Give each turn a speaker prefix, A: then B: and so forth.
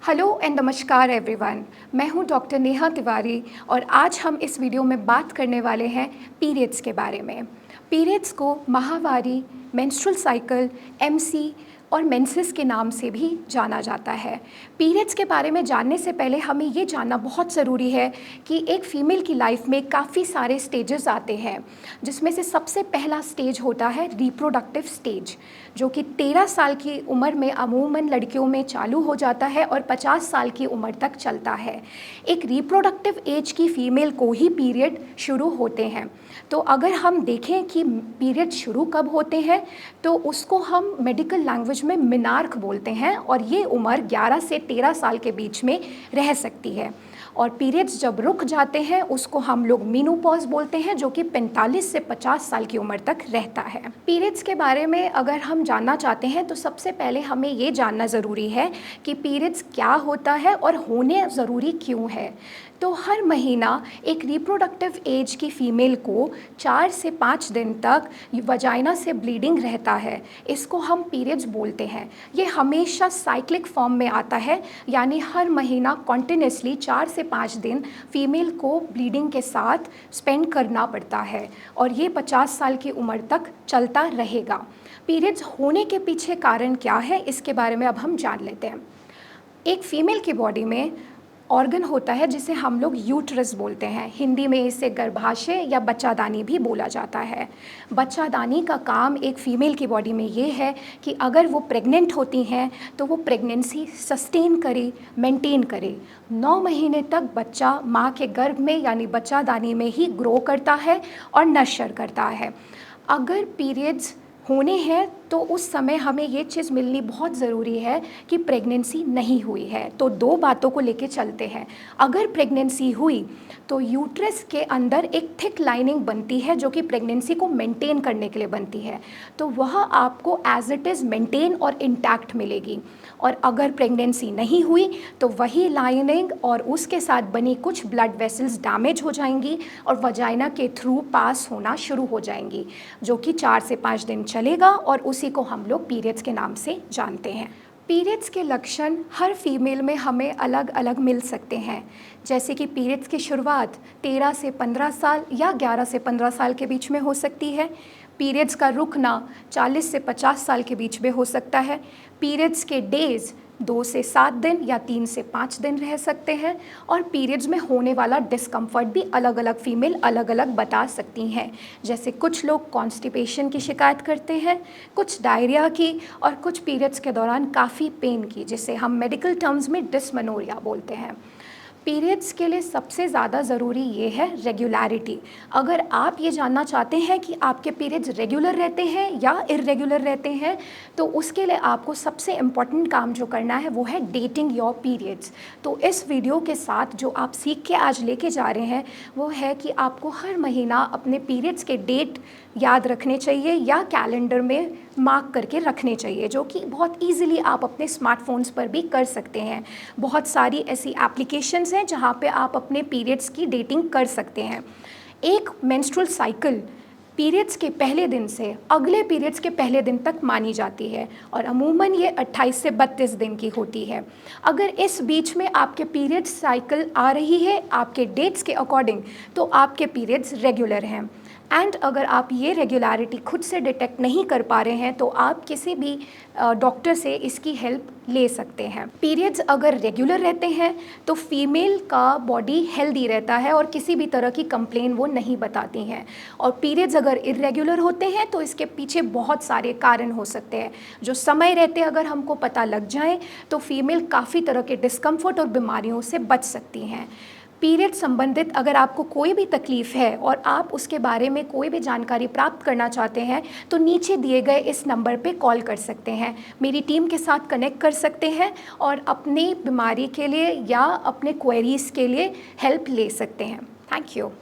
A: Hello and नमस्कार everyone. मैं हूं डॉक्टर नेहा तिवारी और आज हम इस वीडियो में बात करने वाले हैं पीरियड्स के बारे में। पीरियड्स को माहवारी, मेंस्ट्रुअल साइकिल, एमसी और मेंसेस के नाम से भी जाना जाता है। पीरियड्स के बारे में जानने से पहले हमें ये जानना बहुत ज़रूरी है कि एक फ़ीमेल की लाइफ में काफ़ी सारे स्टेजेस आते हैं, जिसमें से सबसे पहला स्टेज होता है रिप्रोडक्टिव स्टेज, जो कि 13 साल की उम्र में अमूमन लड़कियों में चालू हो जाता है और 50 साल की उम्र तक चलता है। एक रिप्रोडक्टिव एज की फ़ीमेल को ही पीरियड शुरू होते हैं। तो अगर हम देखें कि पीरियड शुरू कब होते हैं, तो उसको हम मेडिकल लैंग्वेज में मेनार्क बोलते हैं और ये उम्र 11 से 13 साल के बीच में रह सकती है। और पीरियड्स जब रुक जाते हैं उसको हम लोग मेनोपॉज बोलते हैं, जो कि 45 से 50 साल की उम्र तक रहता है। पीरियड्स के बारे में अगर हम जानना चाहते हैं तो सबसे पहले हमें ये जानना ज़रूरी है कि पीरियड्स क्या होता है और होने ज़रूरी क्यों है। तो हर महीना एक रिप्रोडक्टिव एज की फ़ीमेल को 4 से 5 दिन तक वजाइना से ब्लीडिंग रहता है। इसको हम पीरियड्स बोलते हैं। ये हमेशा साइक्लिक फॉर्म में आता है, यानी हर महीना कॉन्टिन्यूसली 4 से 5 दिन फ़ीमेल को ब्लीडिंग के साथ स्पेंड करना पड़ता है और ये 50 साल की उम्र तक चलता रहेगा। पीरियड्स होने के पीछे कारण क्या है, इसके बारे में अब हम जान लेते हैं। एक फ़ीमेल की बॉडी में ऑर्गन होता है जिसे हम लोग यूट्रस बोलते हैं। हिंदी में इसे गर्भाशय या बच्चादानी भी बोला जाता है। बच्चादानी का काम एक फ़ीमेल की बॉडी में ये है कि अगर वो प्रेग्नेंट होती हैं तो वो प्रेगनेंसी सस्टेन करे, मेंटेन करे। 9 महीने तक बच्चा माँ के गर्भ में यानी बच्चादानी में ही ग्रो करता है और नर्चर करता है। अगर पीरियड्स होने हैं तो उस समय हमें ये चीज़ मिलनी बहुत ज़रूरी है कि प्रेगनेंसी नहीं हुई है। तो 2 बातों को लेके चलते हैं। अगर प्रेगनेंसी हुई तो यूट्रस के अंदर एक थिक लाइनिंग बनती है जो कि प्रेगनेंसी को मेंटेन करने के लिए बनती है, तो वह आपको एज इट इज़ मेंटेन और इंटैक्ट मिलेगी। और अगर प्रेगनेंसी नहीं हुई तो वही लाइनिंग और उसके साथ बनी कुछ ब्लड वेसल्स डैमेज हो जाएंगी और वजाइना के थ्रू पास होना शुरू हो जाएंगी, जो कि 4 से 5 दिन चलेगा और उसी को हम लोग पीरियड्स के नाम से जानते हैं। पीरियड्स के लक्षण हर फीमेल में हमें अलग अलग मिल सकते हैं, जैसे कि पीरियड्स की शुरुआत 13 से 15 साल या 11 से 15 साल के बीच में हो सकती है। पीरियड्स का रुकना 40 से 50 साल के बीच में हो सकता है। पीरियड्स के डेज़ 2 से 7 दिन या 3 से 5 दिन रह सकते हैं। और पीरियड्स में होने वाला डिस्कम्फर्ट भी अलग अलग फीमेल अलग अलग बता सकती हैं, जैसे कुछ लोग कॉन्स्टिपेशन की शिकायत करते हैं, कुछ डायरिया की और कुछ पीरियड्स के दौरान काफ़ी पेन की, जिसे हम मेडिकल टर्म्स में डिस्मेनोरिया बोलते हैं। पीरियड्स के लिए सबसे ज़्यादा ज़रूरी ये है रेगुलरिटी। अगर आप ये जानना चाहते हैं कि आपके पीरियड्स रेगुलर रहते हैं या इर्रेगुलर रहते हैं, तो उसके लिए आपको सबसे इम्पॉर्टेंट काम जो करना है वो है डेटिंग योर पीरियड्स। तो इस वीडियो के साथ जो आप सीख के आज लेके जा रहे हैं वो है कि आपको हर महीना अपने पीरियड्स के डेट याद रखने चाहिए या कैलेंडर में मार्क करके रखने चाहिए, जो कि बहुत इजीली आप अपने स्मार्टफोन्स पर भी कर सकते हैं। बहुत सारी ऐसी एप्लीकेशंस हैं जहाँ पे आप अपने पीरियड्स की डेटिंग कर सकते हैं। एक मेंस्ट्रुअल साइकिल पीरियड्स के पहले दिन से अगले पीरियड्स के पहले दिन तक मानी जाती है और अमूमन ये 28 से 32 दिन की होती है। अगर इस बीच में आपके पीरियड्स साइकिल आ रही है आपके डेट्स के अकॉर्डिंग, तो आपके पीरियड्स रेगुलर हैं। एंड अगर आप ये रेगुलरिटी खुद से डिटेक्ट नहीं कर पा रहे हैं तो आप किसी भी डॉक्टर से इसकी हेल्प ले सकते हैं। पीरियड्स अगर रेगुलर रहते हैं तो फीमेल का बॉडी हेल्दी रहता है और किसी भी तरह की कंप्लेन वो नहीं बताती हैं। और पीरियड्स अगर इरेगुलर होते हैं तो इसके पीछे बहुत सारे कारण हो सकते हैं, जो समय रहते अगर हमको पता लग जाए तो फीमेल काफ़ी तरह के डिस्कम्फर्ट और बीमारियों से बच सकती हैं। पीरियड संबंधित अगर आपको कोई भी तकलीफ़ है और आप उसके बारे में कोई भी जानकारी प्राप्त करना चाहते हैं तो नीचे दिए गए इस नंबर पे कॉल कर सकते हैं, मेरी टीम के साथ कनेक्ट कर सकते हैं और अपनी बीमारी के लिए या अपने क्वेरीज़ के लिए हेल्प ले सकते हैं। Thank you.